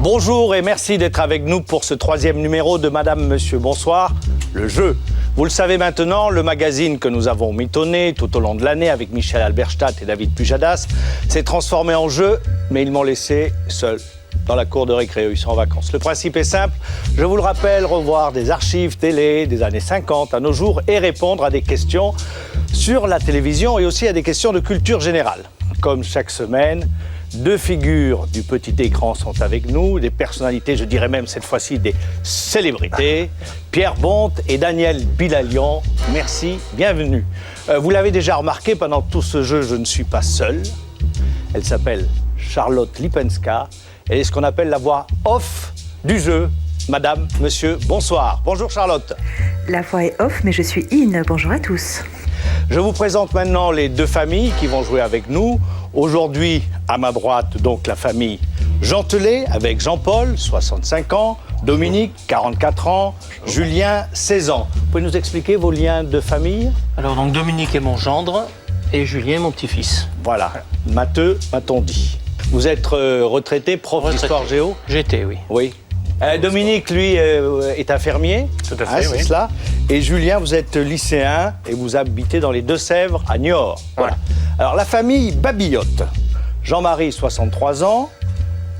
Bonjour et merci d'être avec nous pour ce 3e numéro de Madame, Monsieur, Bonsoir, le jeu. Vous le savez maintenant, le magazine que nous avons mitonné tout au long de l'année avec Michel Alberstadt et David Pujadas s'est transformé en jeu, mais ils m'ont laissé seul dans la cour de récré, ils sont en vacances. Le principe est simple, je vous le rappelle, revoir des archives télé des années 50 à nos jours et répondre à des questions sur la télévision et aussi à des questions de culture générale. Comme chaque semaine, 2 figures du petit écran sont avec nous, des personnalités, je dirais même cette fois-ci des célébrités, Pierre Bonte et Daniel Bilalian. Merci, bienvenue. Vous l'avez déjà remarqué, pendant tout ce jeu, je ne suis pas seul. Elle s'appelle Charlotte Lipenska. Elle est ce qu'on appelle la voix off du jeu. Madame, monsieur, bonsoir. Bonjour Charlotte. La voix est off, mais je suis in. Bonjour à tous. Je vous présente maintenant les 2 familles qui vont jouer avec nous. Aujourd'hui, à ma droite, donc la famille Gentelet avec Jean-Paul, 65 ans, Dominique, 44 ans, Julien, 16 ans. Vous pouvez nous expliquer vos liens de famille ? Alors donc Dominique est mon gendre et Julien est mon petit-fils. Voilà, matheux, m'a-t-on dit. Vous êtes retraité, prof d'histoire géo ? J'étais, oui. Oui. Dominique, lui, est infirmier. Tout à fait, c'est oui. cela. Et Julien, vous êtes lycéen et vous habitez dans les Deux-Sèvres, à Niort. Voilà. Alors, la famille Babillotte. Jean-Marie, 63 ans.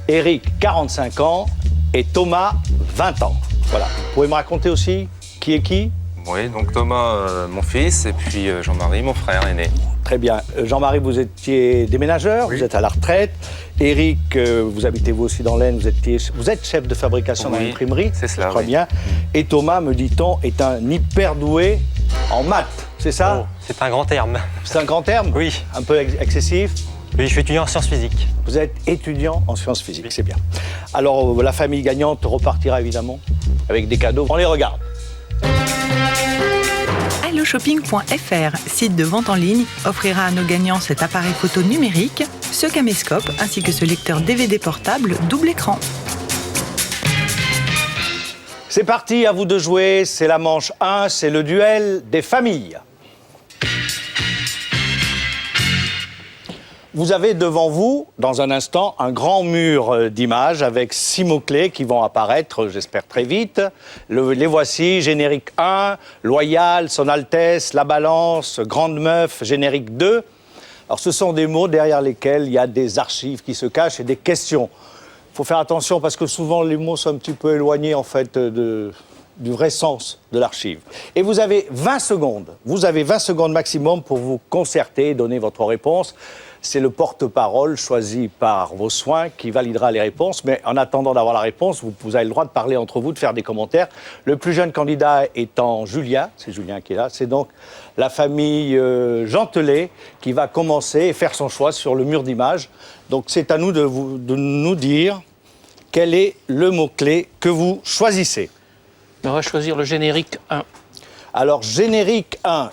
Éric, 45 ans. Et Thomas, 20 ans. Voilà. Vous pouvez me raconter aussi qui est qui ? Oui, donc Thomas, mon fils, et puis Jean-Marie, mon frère aîné. Très bien. Jean-Marie, vous étiez déménageur, oui. Vous êtes à la retraite. Éric, vous habitez vous aussi dans l'Aisne, vous êtes chef de fabrication dans l'imprimerie. C'est cela, très bien. Et Thomas, me dit-on, est un hyper doué en maths, c'est ça ? Oh, c'est un grand terme. C'est un grand terme ? Oui. Un peu excessif ? Oui, je suis étudiant en sciences physiques. Vous êtes étudiant en sciences physiques, c'est bien. Alors, la famille gagnante repartira évidemment avec des cadeaux. On les regarde. Alloshopping.fr, site de vente en ligne, offrira à nos gagnants cet appareil photo numérique, ce caméscope ainsi que ce lecteur DVD portable double écran. C'est parti, à vous de jouer. C'est la manche 1, c'est le duel des familles. Vous avez devant vous, dans un instant, un grand mur d'images avec 6 mots-clés qui vont apparaître, j'espère, très vite. Les voici, générique 1, Loyal, Son Altesse, La Balance, Grande Meuf, générique 2. Alors, ce sont des mots derrière lesquels il y a des archives qui se cachent et des questions. Il faut faire attention parce que souvent, les mots sont un petit peu éloignés, en fait, du vrai sens de l'archive. Et vous avez 20 secondes. Vous avez 20 secondes maximum pour vous concerter et donner votre réponse. C'est le porte-parole choisi par vos soins qui validera les réponses. Mais en attendant d'avoir la réponse, vous avez le droit de parler entre vous, de faire des commentaires. Le plus jeune candidat étant Julien, c'est Julien qui est là, c'est donc la famille Gentelet qui va commencer et faire son choix sur le mur d'images. Donc c'est à nous de nous dire quel est le mot-clé que vous choisissez. On va choisir le générique 1. Alors, générique 1.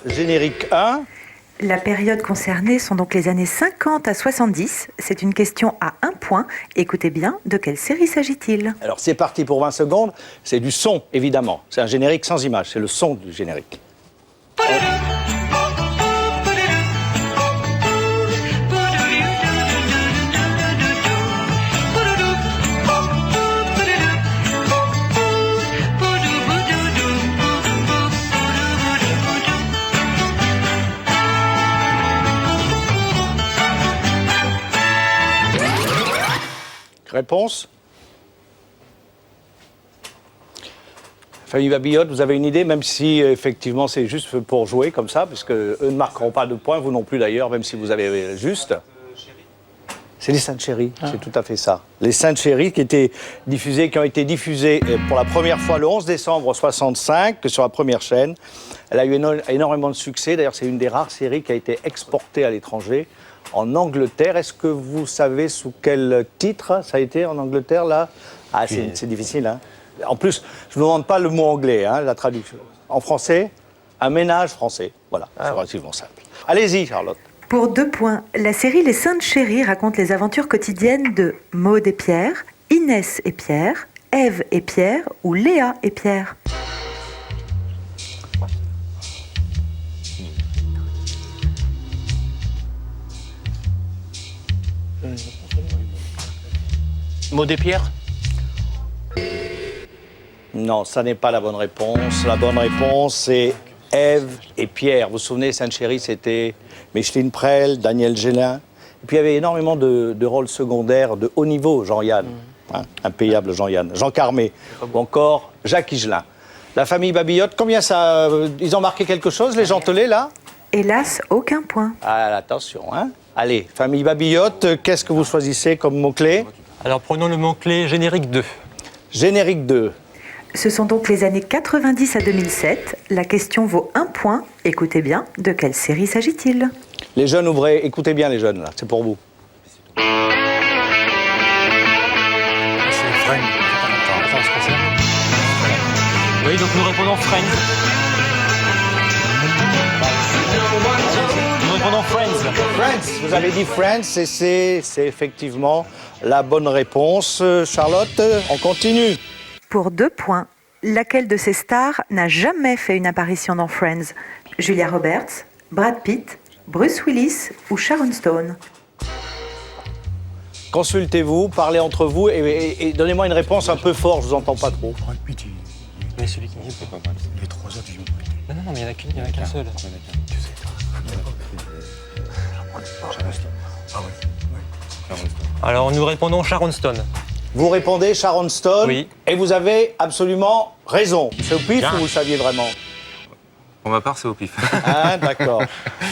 La période concernée sont donc les années 50 à 70. C'est une question à 1 point. Écoutez bien, de quelle série s'agit-il ? Alors, c'est parti pour 20 secondes. C'est du son, évidemment. C'est un générique sans image. C'est le son du générique. Réponse ? Famille Babillotte, vous avez une idée, même si effectivement c'est juste pour jouer comme ça, parce qu'eux ne marqueront pas de points, vous non plus d'ailleurs, même si vous avez juste. C'est les Saintes Chéries, c'est tout à fait ça. Les Saintes Chéries qui ont été diffusées pour la première fois le 11 décembre 65 sur la première chaîne. Elle a eu énormément de succès, d'ailleurs c'est une des rares séries qui a été exportée à l'étranger. En Angleterre, est-ce que vous savez sous quel titre ça a été en Angleterre, là ? Ah, c'est difficile, hein. En plus, je ne vous demande pas le mot anglais, hein, la traduction. En français, un ménage français. Voilà, c'est relativement simple. Allez-y, Charlotte. Pour 2 points, la série Les Saintes Chéries raconte les aventures quotidiennes de Maud et Pierre, Inès et Pierre, Ève et Pierre ou Léa et Pierre. Maud et Pierre ? Non, ça n'est pas la bonne réponse. La bonne réponse, c'est Ève et Pierre. Vous vous souvenez, Sainte-Chérie, c'était Micheline Prel, Daniel Gélin. Et puis il y avait énormément de rôles secondaires de haut niveau, Jean-Yann, impayable Jean-Yann, Jean Carmé, ou encore Jacques Higelin. La famille Babillotte, combien ça... ils ont marqué quelque chose, les Gentelets, là? Hélas, aucun point. Ah, attention, hein. Allez, famille Babillotte, qu'est-ce que vous choisissez comme mot-clé? Alors prenons le mot-clé générique 2. Générique 2. Ce sont donc les années 90 à 2007. La question vaut 1 point. Écoutez bien, de quelle série s'agit-il? Les jeunes, ouvrez, écoutez bien les jeunes, là, c'est pour vous. C'est Friends. Attends, on se concentre. Oui, donc nous répondons Friends. Nous répondons Friends. Friends, vous avez dit Friends, et c'est effectivement la bonne réponse. Charlotte, on continue. Pour 2 points, laquelle de ces stars n'a jamais fait une apparition dans Friends? Julia Roberts, Brad Pitt, Bruce Willis ou Sharon Stone? Consultez-vous, parlez entre vous et donnez-moi une réponse un peu forte, je vous entends pas trop. Mais celui qui dit, c'est pas mal. Les 3 autres, ils ont... Non, mais il n'y en a qu'un seul. Alors nous répondons Sharon Stone. Vous répondez Sharon Stone, Oui. Et vous avez absolument raison. C'est au pif Bien. ou vous le saviez vraiment? Pour ma part, c'est au pif. Ah, d'accord.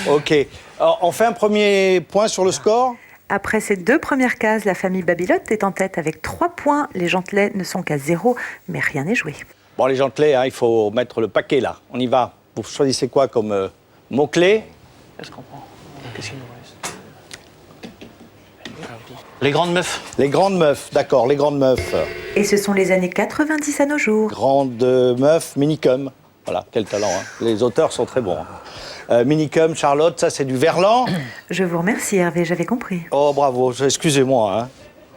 Ok. Alors, on fait un premier point sur le score? Après ces 2 premières cases, la famille Babillotte est en tête avec 3 points. Les Gentelets ne sont qu'à 0, mais rien n'est joué. Bon, les Gentelets, hein, il faut mettre le paquet là. On y va. Vous choisissez quoi comme mot-clé? Qu'est-ce qu'on prend? Qu'est-ce qu'il nous reste? Les grandes meufs. Les grandes meufs, d'accord, les grandes meufs. Et ce sont les années 90 à nos jours. Grande meuf, Minicum. Voilà, quel talent. Hein. Les auteurs sont très bons. Hein. Minicum, Charlotte, ça c'est du Verlan. Je vous remercie Hervé, j'avais compris. Oh bravo, excusez-moi. Hein.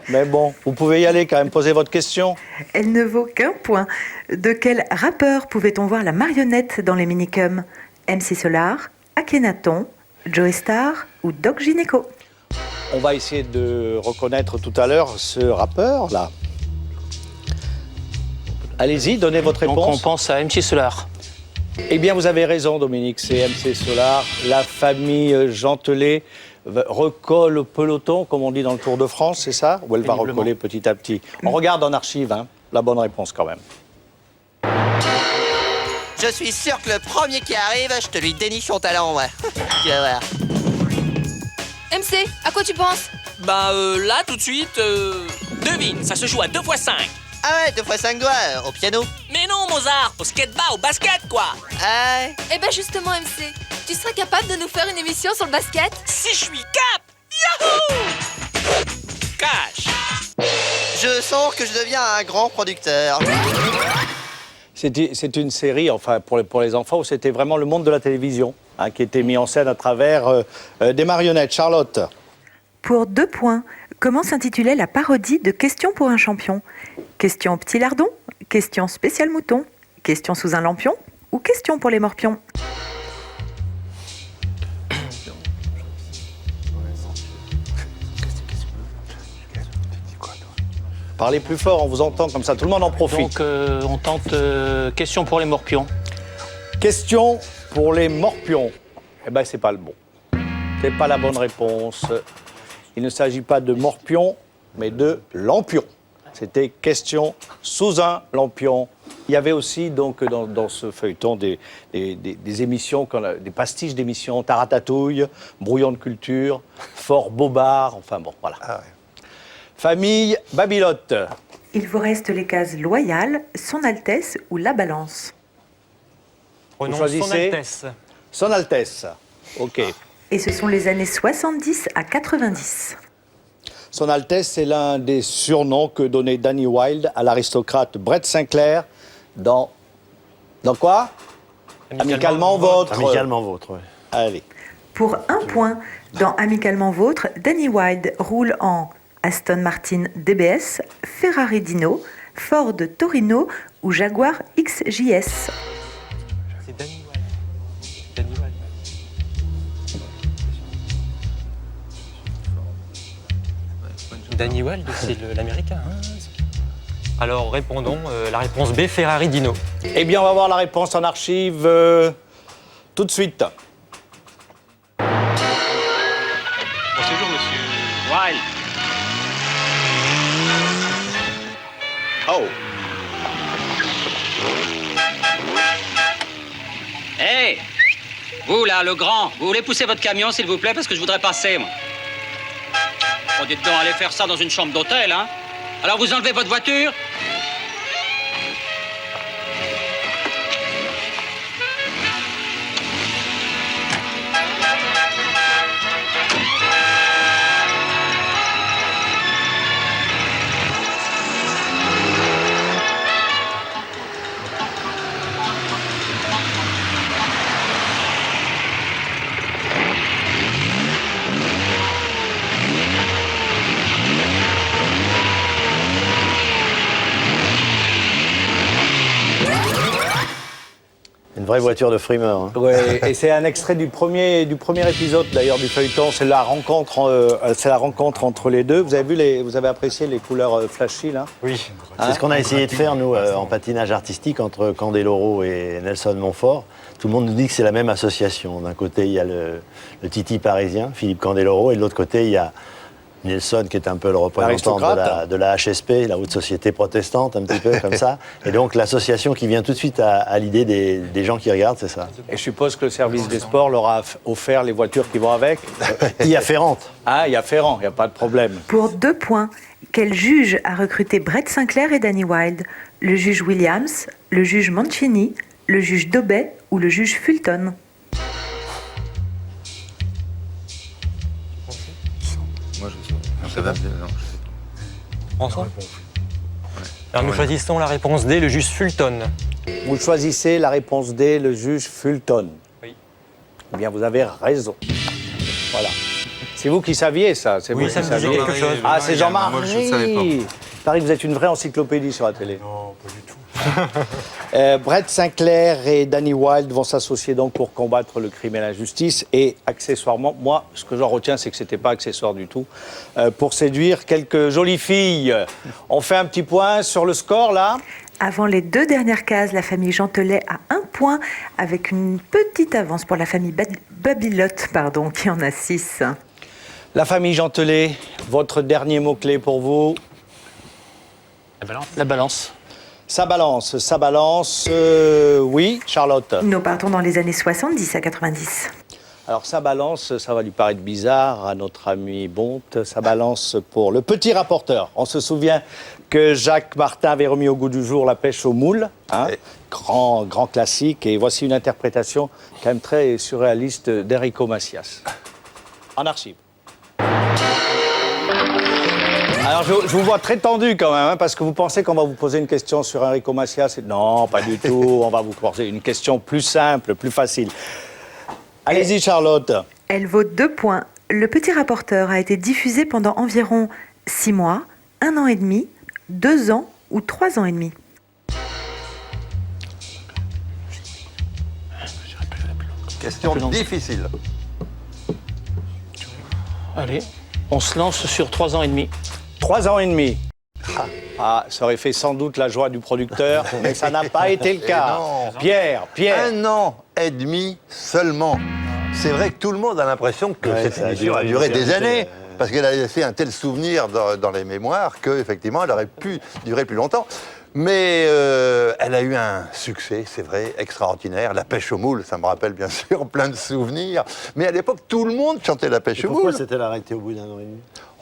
Mais bon, vous pouvez y aller quand même, poser votre question. Elle ne vaut qu'un point. De quel rappeur pouvait-on voir la marionnette dans les minicums? MC Solar, Akhenaton, Joe Star ou Doc Gynéco? On va essayer de reconnaître tout à l'heure ce rappeur là. Allez-y, donnez votre Donc on réponse. pense à MC Solar. Eh bien, vous avez raison, Dominique, c'est MC Solar. La famille Gentelet recolle au peloton, comme on dit dans le Tour de France, c'est ça? Ou elle va Péniblement. recoller petit à petit? On regarde en archive, hein, la bonne réponse quand même. Je suis sûr que le premier qui arrive, je te lui déniche son talent, ouais. Tu vas voir. MC, à quoi tu penses? Là, tout de suite, devine, ça se joue à 2 x 5. Ah ouais, 2 x 5 doigts, au piano. Mais non, Mozart, au skateboard, au basket, quoi. Ah ouais. Eh ben justement, MC, tu serais capable de nous faire une émission sur le basket? Si je suis cap, yahoo! Cash. Je sens que je deviens un grand producteur. C'est une série, enfin pour les enfants, où c'était vraiment le monde de la télévision, hein, qui était mis en scène à travers des marionnettes. Charlotte. Pour 2 points, comment s'intitulait la parodie de Question pour un champion? Question au petit lardon, question spécial mouton, question sous un lampion ou question pour les morpions? Parlez plus fort, on vous entend comme ça, tout le monde en profite. Donc on tente question pour les morpions. Question pour les morpions. Eh ben, c'est pas le bon. C'est pas la bonne réponse. Il ne s'agit pas de morpion, mais de lampion. C'était question sous un lampion. Il y avait aussi donc dans ce feuilleton des émissions, des pastiches d'émissions, Taratatouille, Brouillon de culture, Fort Bobard, enfin bon, voilà. Ah ouais. Famille Babillotte. Il vous reste les cases loyales, Son Altesse ou La Balance. Prenons choisissez Son Altesse. Son Altesse. OK. Et ce sont les années 70 à 90. Son Altesse, c'est l'un des surnoms que donnait Danny Wilde à l'aristocrate Brett Sinclair dans... Dans quoi? Amicalement Vôtre. Amicalement vôtre, oui. Allez. Pour 1 point, dans Amicalement Vôtre, Danny Wilde roule en Aston Martin DBS, Ferrari Dino, Ford Torino ou Jaguar XJS. C'est Danny Wilde. Danny Wilde. Danny Wilde, c'est l'américain. Hein. Alors répondons, la réponse B, Ferrari Dino. Eh bien, on va voir la réponse en archive tout de suite. Bon séjour, monsieur Wild. Oh. Hé vous là, le grand, vous voulez pousser votre camion s'il vous plaît parce que je voudrais passer moi. Oh dites donc, allez faire ça dans une chambre d'hôtel, hein. Alors vous enlevez votre voiture. Une vraie voiture de frimeur. Hein. Ouais, et c'est un extrait du premier épisode d'ailleurs du feuilleton. C'est la rencontre entre les deux. Vous avez apprécié les couleurs flashy là? Oui. C'est ce qu'on a essayé de faire nous en patinage artistique entre Candeloro et Nelson Montfort. Tout le monde nous dit que c'est la même association. D'un côté il y a le Titi parisien, Philippe Candeloro, et de l'autre côté il y a Nelson, qui est un peu le représentant de la HSP, la Haute Société Protestante, un petit peu comme ça. Et donc l'association qui vient tout de suite à l'idée des gens qui regardent, c'est ça. Et je suppose que le service des sports leur a offert les voitures qui vont avec. Il y a Ferrante. Ah, il y a Ferrand, il n'y a pas de problème. Pour 2 points, quel juge a recruté Brett Sinclair et Danny Wilde? Le juge Williams, le juge Mancini, le juge Dobet ou le juge Fulton? François? Alors nous choisissons la réponse D, le juge Fulton. Vous choisissez la réponse D, le juge Fulton. Oui. Eh bien, vous avez raison. Voilà. C'est vous qui saviez ça? C'est Oui, vous ça qui me disait saviez. quelque chose. Ah, c'est Jean-Marie. Moi, je ne savais pas. Il paraît que vous êtes une vraie encyclopédie sur la télé. Non, pas du tout. Brett Sinclair et Danny Wilde vont s'associer donc pour combattre le crime et l'injustice. Et accessoirement, moi, ce que j'en retiens, c'est que c'était pas accessoire du tout. Pour séduire quelques jolies filles. On fait un petit point sur le score, là. Avant les 2 dernières cases, la famille Gentelet a 1 point, avec une petite avance pour la famille Babilotte, qui en a 6. La famille Gentelet, votre dernier mot-clé pour vous? La balance. Ça balance, oui, Charlotte. Nous partons dans les années 70 à 90. Alors ça balance, ça va lui paraître bizarre à notre ami Bonte, ça balance pour le petit rapporteur. On se souvient que Jacques Martin avait remis au goût du jour La pêche aux moules, hein, grand classique, et voici une interprétation quand même très surréaliste d'Enrico Macias. En archive. Alors, je vous vois très tendu quand même, hein, parce que vous pensez qu'on va vous poser une question sur Enrico Macias. Non, pas du tout. On va vous poser une question plus simple, plus facile. Allez-y, Charlotte. Elle vaut 2 points. Le petit rapporteur a été diffusé pendant environ 6 mois, 1 an et demi, 2 ans ou 3 ans et demi. Question difficile. Allez, on se lance sur 3 ans et demi. 3 ans et demi. Ah, ça aurait fait sans doute la joie du producteur, mais ça n'a pas été le cas. non. Pierre. 1 an et demi seulement. C'est vrai que tout le monde a l'impression que Ouais, cette ça a émission a duré des duré, années, parce qu'elle a laissé un tel souvenir dans les mémoires qu'effectivement, elle aurait pu durer plus longtemps. Mais elle a eu un succès, c'est vrai, extraordinaire. La pêche aux moules, ça me rappelle bien sûr plein de souvenirs. Mais à l'époque, tout le monde chantait la pêche aux Pourquoi moules. c'était arrêté au bout d'1 an et demi?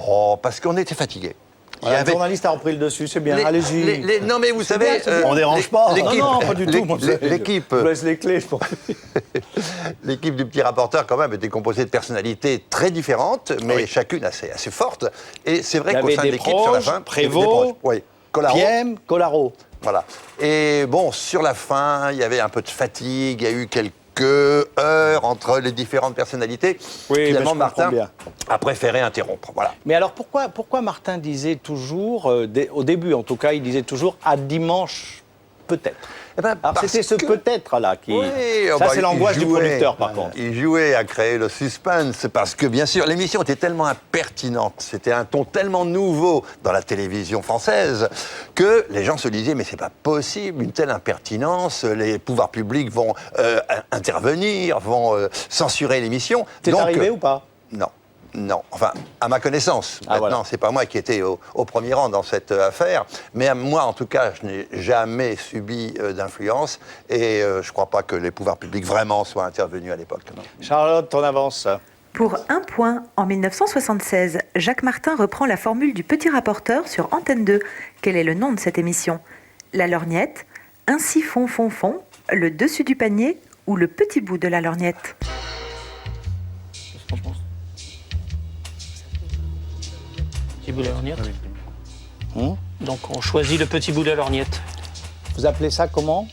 Oh, parce qu'on était fatigués. Voilà, le journaliste a repris le dessus, c'est bien. Allez-y. Non, mais vous savez... On dérange pas. Non, pas du tout. Moi, L'équipe... Je vous laisse les clés, je pense. L'équipe du petit rapporteur, quand même, était composée de personnalités très différentes, mais chacune assez forte. Et c'est vrai qu'au sein de l'équipe, sur la fin... Prévost, oui, Collaro. Piem, Collaro. Voilà. Et bon, sur la fin, il y avait un peu de fatigue, il y a eu quelques heures entre les différentes personnalités. Oui, finalement, mais je comprends Martin bien. a préféré interrompre. Voilà. Mais alors, pourquoi Martin disait toujours, au début en tout cas, il disait toujours « à dimanche, peut-être ». Eh ben, Alors parce c'était ce que- peut-être-là qui... Oui, oh ça, bah, c'est il l'angoisse du jouait. producteur, par contre. Il jouait à créer le suspense parce que, bien sûr, l'émission était tellement impertinente, c'était un ton tellement nouveau dans la télévision française que les gens se disaient mais c'est pas possible, une telle impertinence, les pouvoirs publics vont intervenir, vont censurer l'émission. C'est Donc, arrivé ou pas? Non. Non, enfin, à ma connaissance. Ah, Maintenant, voilà. c'est pas moi qui étais au premier rang dans cette affaire, mais moi, en tout cas, je n'ai jamais subi d'influence et je crois pas que les pouvoirs publics vraiment soient intervenus à l'époque. Charlotte, on avance. Pour un point, en 1976, Jacques Martin reprend la formule du petit rapporteur sur Antenne 2. Quel est le nom de cette émission? La lorgnette, ainsi fond, le dessus du panier ou le petit bout de la lorgnette? Petit bout de la lorgnette. Hum Donc on choisit le petit bout de la lorgnette. Vous appelez ça comment?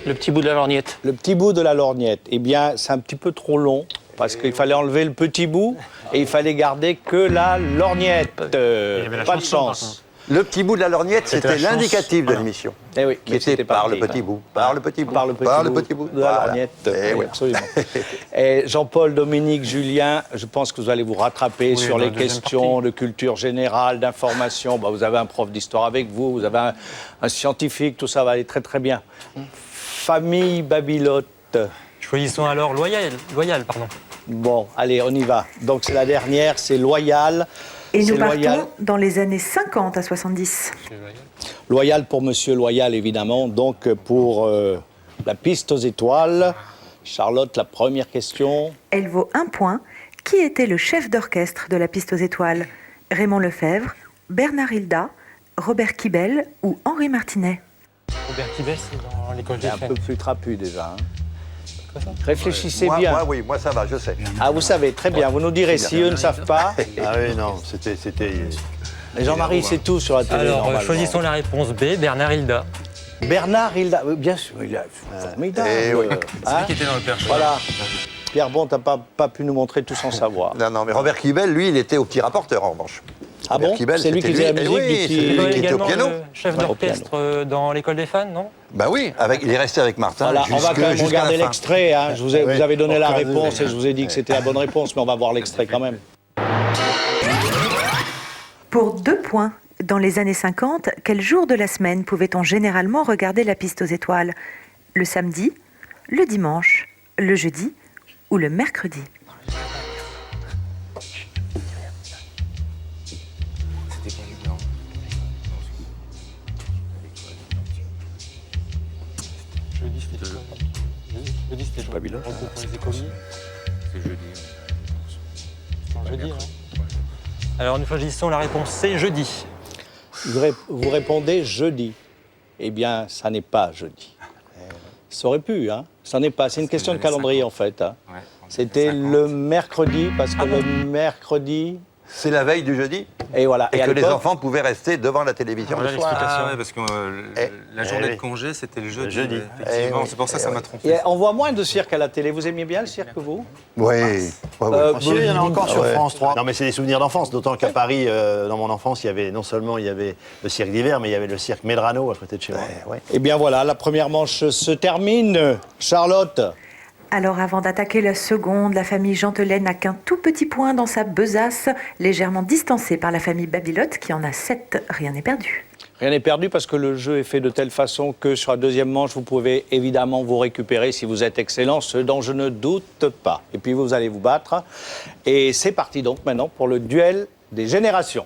Le petit bout de la lorgnette. Le petit bout de la lorgnette. Eh bien, c'est un petit peu trop long parce qu'il fallait enlever le petit bout et il fallait garder que la lorgnette. y avait la Pas de chanson, par chance. Le petit bout de la lorgnette, C'était c'était la chance. l'indicatif de Voilà. l'émission. Eh oui, Qui mais était c'était par le parti, petit là. bout. Par le petit bout. Par le petit bout de la Voilà. lorgnette. Eh Oui, oui. absolument. Et Jean-Paul, Dominique, Julien, je pense que vous allez vous rattraper Oui, sur dans les la deuxième questions de culture générale, d'information. Bah, vous avez un prof d'histoire avec vous, vous avez un scientifique, tout ça va aller très très bien. Famille Babylote. Choisissons alors loyal, pardon. Bon, allez, on y va. Donc c'est la dernière, c'est Loyal. Et nous C'est partons Loyal. dans les années 50 à 70. Loyal pour Monsieur Loyal, évidemment. Donc pour la piste aux étoiles. Charlotte, la première question. Elle vaut un point. Qui était le chef d'orchestre de la piste aux étoiles? Raymond Lefebvre, Bernard Hilda, Robert Quibel ou Henri Martinet? Robert Quibel, c'est dans l'école C'est des un fans. peu plus trapu déjà. Hein. Réfléchissez Moi, bien. moi, oui, moi ça va, je sais. Ah, vous savez, très bien. Vous nous direz si eux ne savent pas. Ah oui, non, c'était... Et Jean-Marie, c'est tout sur la télé. Alors, normalement. choisissons la réponse B, Bernard Hilda. Bernard Hilda, bien sûr, il est formidable. Eh oui. Hein Qui était dans le perche. Voilà. Pierre, bon, t'as pas pu nous montrer tout sans savoir. Non, non, mais Robert Quibel, lui, il était au petit rapporteur, en revanche. Ah Robert bon? Quibel, C'est lui qui c'était faisait la lui. musique Eh du oui, petit- c'est lui Il qui était au également piano. le chef Ouais, au d'orchestre dans l'école des fans, non? Bah oui, il est resté avec Martin Voilà, on va quand même jusqu'à regarder la fin. l'extrait. Hein. Vous Oui, avez donné au la cas où, réponse oui. et je vous ai dit que c'était la bonne réponse, mais on va voir l'extrait quand même. Pour 2 points, dans les années 50, quel jour de la semaine pouvait-on généralement regarder la piste aux étoiles? Le samedi, le dimanche, le jeudi ou le mercredi? Jeudi, c'était quoi? Jeudi, c'était quoi? Babylone. Repos pour les écoliers. C'est jeudi. C'est jeudi, hein. Alors, nous choisissons la réponse C, jeudi. Vous répondez jeudi. Eh bien, ça n'est pas jeudi. Ça aurait pu, hein. Ça n'est pas. C'est une question de les calendrier, 50. en fait. Hein. Ouais, C'était 50. le mercredi, parce que le mercredi... C'est la veille du jeudi Et voilà. et à que les l'époque- enfants pouvaient rester devant la télévision Voilà le soir. l'explication. Ah ouais, parce que la Eh journée oui. de congé, c'était le jeudi. jeudi. Ouais, effectivement, Eh oui. c'est pour ça que Eh ça m'a oui. trompé. Et on voit moins de cirque à la télé. Vous aimiez bien le cirque, vous? Oui. Ouais, ouais. Si, il y en a encore sur Ouais. France 3. Non, mais c'est des souvenirs d'enfance, d'autant qu'à Paris, dans mon enfance, il y avait non seulement il y avait le cirque d'hiver, mais il y avait le cirque Medrano à côté de chez moi. Ouais. Eh bien voilà, la première manche se termine. Charlotte, Alors avant d'attaquer la seconde, la famille Gentelet n'a qu'un tout petit point dans sa besace, légèrement distancée par la famille Babylote qui en a 7. Rien n'est perdu. rien n'est perdu parce que le jeu est fait de telle façon que sur la deuxième manche, vous pouvez évidemment vous récupérer si vous êtes excellent, ce dont je ne doute pas. Et puis vous allez vous battre. Et c'est parti donc maintenant pour le duel des générations.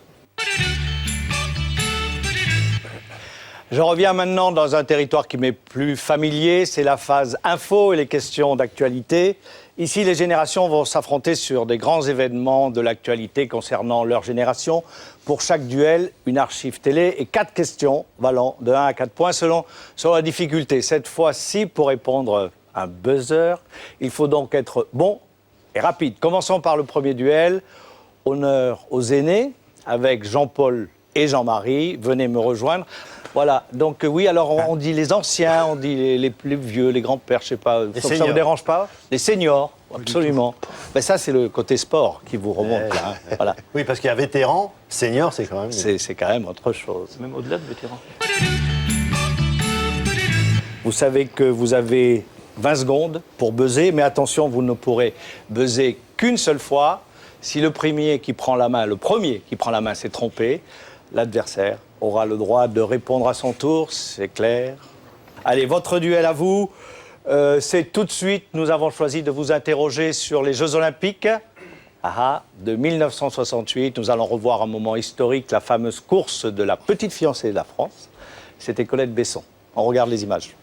Je reviens maintenant dans un territoire qui m'est plus familier, c'est la phase info et les questions d'actualité. Ici, les générations vont s'affronter sur des grands événements de l'actualité concernant leur génération. Pour chaque duel, une archive télé et 4 questions valant de 1 à 4 points selon la difficulté. Cette fois-ci, pour répondre à un buzzer, il faut donc être bon et rapide. Commençons par le premier duel. Honneur aux aînés avec Jean-Paul et Jean-Marie. Venez me rejoindre. Voilà, donc oui, alors on dit les anciens, on dit les plus vieux, les grands-pères, je sais pas, ça ne vous dérange pas? Les seniors, absolument. Ben ça, c'est le côté sport qui vous remonte là. Hein. Voilà. Oui, parce qu'il y a vétéran, senior, c'est quand même... C'est quand même autre chose. Même au-delà de vétéran. Vous savez que vous avez 20 secondes pour buzzer, mais attention, vous ne pourrez buzzer qu'une seule fois. Si le premier qui prend la main s'est trompé, l'adversaire aura le droit de répondre à son tour, c'est clair. Allez, votre duel à vous, c'est tout de suite, nous avons choisi de vous interroger sur les Jeux Olympiques de 1968. Nous allons revoir un moment historique, la fameuse course de la petite fiancée de la France. C'était Colette Besson. On regarde les images.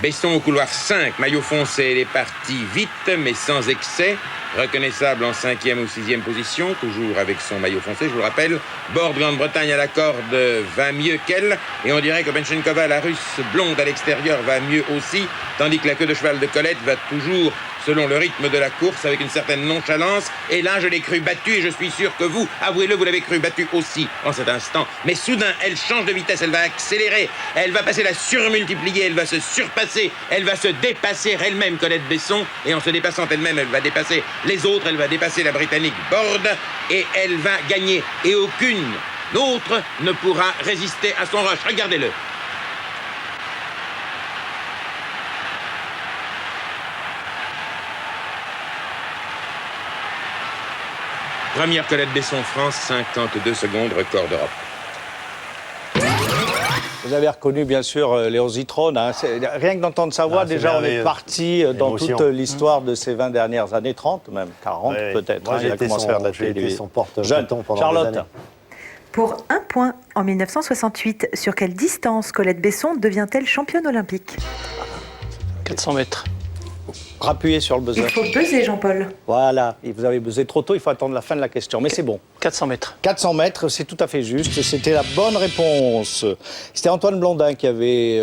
Besson au couloir 5, maillot foncé, elle est partie vite mais sans excès, reconnaissable en 5e ou 6e position, toujours avec son maillot foncé, je vous le rappelle. Bord de Grande-Bretagne à la corde va mieux qu'elle, et on dirait que Benchenkova, la russe blonde à l'extérieur, va mieux aussi, tandis que la queue de cheval de Colette va toujours selon le rythme de la course, avec une certaine nonchalance. Et là, je l'ai cru battue, et je suis sûr que vous, avouez-le, vous l'avez cru battue aussi en cet instant. Mais soudain, elle change de vitesse, elle va accélérer, elle va passer la surmultiplier, elle va se surpasser, elle va se dépasser elle-même, Colette Besson, et en se dépassant elle-même, elle va dépasser les autres, elle va dépasser la Britannique Bord, et elle va gagner. Et aucune autre ne pourra résister à son rush. Regardez-le. Première Colette Besson France, 52 secondes, record d'Europe. Vous avez reconnu bien sûr Léon Zitrone. Hein. Rien que d'entendre sa voix, déjà on est parti dans toute l'histoire de ces 20 dernières années, 30 même, 40 peut-être. Moi, il a commencé à faire de la télé. son porte-bâton pendant Charlotte. des années. Pour 1 point, en 1968, sur quelle distance Colette Besson devient-elle championne olympique? 400 mètres. Rappuyez sur le buzzer. Il faut buzzer, Jean-Paul. Voilà, et vous avez buzzé trop tôt, il faut attendre la fin de la question, mais c'est bon. 400 mètres. 400 mètres, c'est tout à fait juste, c'était la bonne réponse. C'était Antoine Blondin qui avait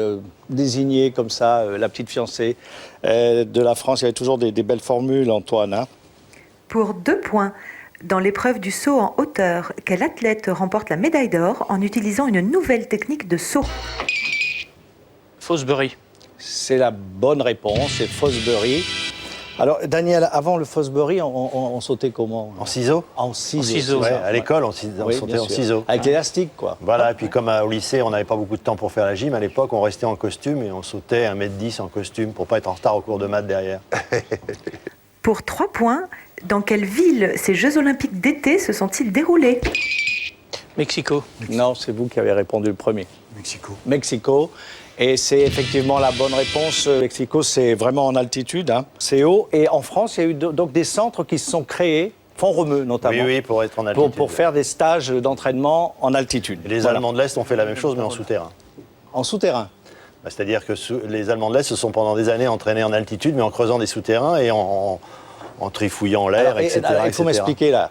désigné comme ça la petite fiancée de la France. Il y avait toujours des belles formules, Antoine. Hein. Pour 2 points, dans l'épreuve du saut en hauteur, quel athlète remporte la médaille d'or en utilisant une nouvelle technique de saut? Fosbury. C'est la bonne réponse, c'est Fosbury. Alors, Daniel, avant le Fosbury, on sautait comment? En ciseaux. En ciseaux. En ciseaux, ouais, à l'école, on sautait en ciseaux. Avec l'élastique, quoi. Voilà, et puis comme au lycée, on n'avait pas beaucoup de temps pour faire la gym, à l'époque, on restait en costume et on sautait 1m10 en costume pour pas être en retard au cours de maths derrière. Pour 3 points, dans quelle ville ces Jeux Olympiques d'été se sont-ils déroulés? Mexico. Non, c'est vous qui avez répondu le premier. Mexico. Mexico. Et c'est effectivement la bonne réponse. Mexico, c'est vraiment en altitude, hein. C'est haut. Et en France, il y a eu donc des centres qui se sont créés, Font-Romeu notamment. Oui, pour être en altitude. Pour faire des stages d'entraînement en altitude. Et les Allemands de l'Est ont fait la même chose, mais en souterrain. En souterrain. Bah, c'est-à-dire que les Allemands de l'Est se sont pendant des années entraînés en altitude, mais en creusant des souterrains et en trifouillant l'air, etc. Il faut m'expliquer là,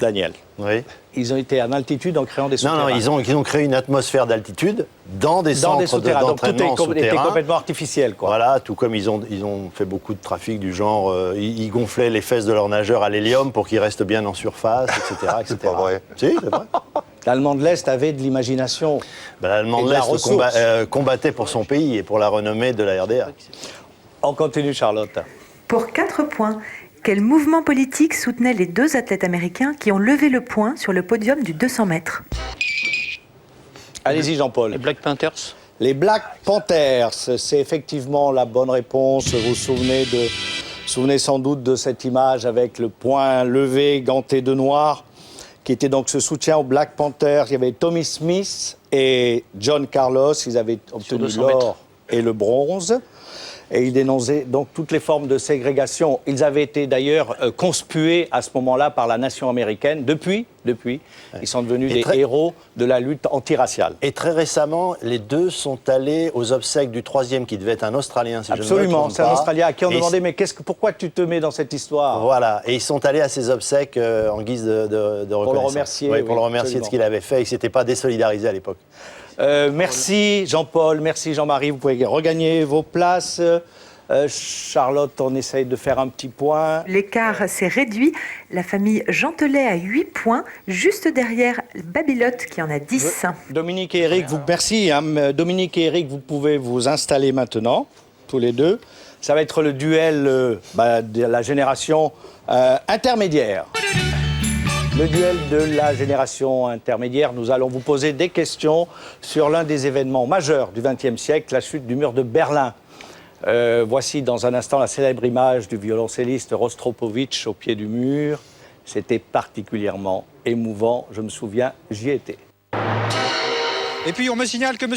Daniel. Oui. Ils ont été en altitude en créant des souterrains. Non, ils ont créé une atmosphère d'altitude dans des centres souterrains. Donc tout était complètement artificiel, quoi. Voilà, tout comme ils ont fait beaucoup de trafic du genre, ils gonflaient les fesses de leurs nageurs à l'hélium pour qu'ils restent bien en surface, etc. C'est pas vrai. Si, c'est vrai. L'Allemand de l'Est avait de l'imagination. L'Allemand de l'Est combattait pour son pays et pour la renommée de la RDA. On continue, Charlotte. Pour 4 points, quel mouvement politique soutenait les 2 athlètes américains qui ont levé le poing sur le podium du 200 mètres? Allez-y, Jean-Paul. Les Black Panthers. Les Black Panthers, c'est effectivement la bonne réponse. Vous vous souvenez sans doute de cette image avec le poing levé, ganté de noir, qui était donc ce soutien aux Black Panthers. Il y avait Tommy Smith et John Carlos. Ils avaient obtenu l'or et le bronze. Et ils dénonçaient donc toutes les formes de ségrégation. Ils avaient été d'ailleurs conspués à ce moment-là par la nation américaine. Depuis, ils sont devenus des héros de la lutte antirraciale. Et très récemment, les 2 sont allés aux obsèques du 3e, qui devait être un Australien, si Absolument, je ne me trompe pas. c'est un Australien à qui on demandait mais pourquoi tu te mets dans cette histoire? Voilà, et ils sont allés à ses obsèques en guise de reconnaissance. Pour le remercier. Oui, pour le remercier de ce qu'il avait fait et que c'était pas désolidarisé à l'époque. Merci Jean-Paul, merci Jean-Marie, vous pouvez regagner vos places. Charlotte, on essaye de faire un petit point. L'écart s'est réduit. La famille Gentelet a 8 points, juste derrière Babylote qui en a 10. Dominique et Eric, merci. Hein. Dominique et Eric, vous pouvez vous installer maintenant, tous les deux. Ça va être le duel de la génération intermédiaire. Le duel de la génération intermédiaire, nous allons vous poser des questions sur l'un des événements majeurs du XXe siècle, la chute du mur de Berlin. Voici dans un instant la célèbre image du violoncelliste Rostropovitch au pied du mur. C'était particulièrement émouvant, je me souviens, j'y étais. Et puis on me signale que M.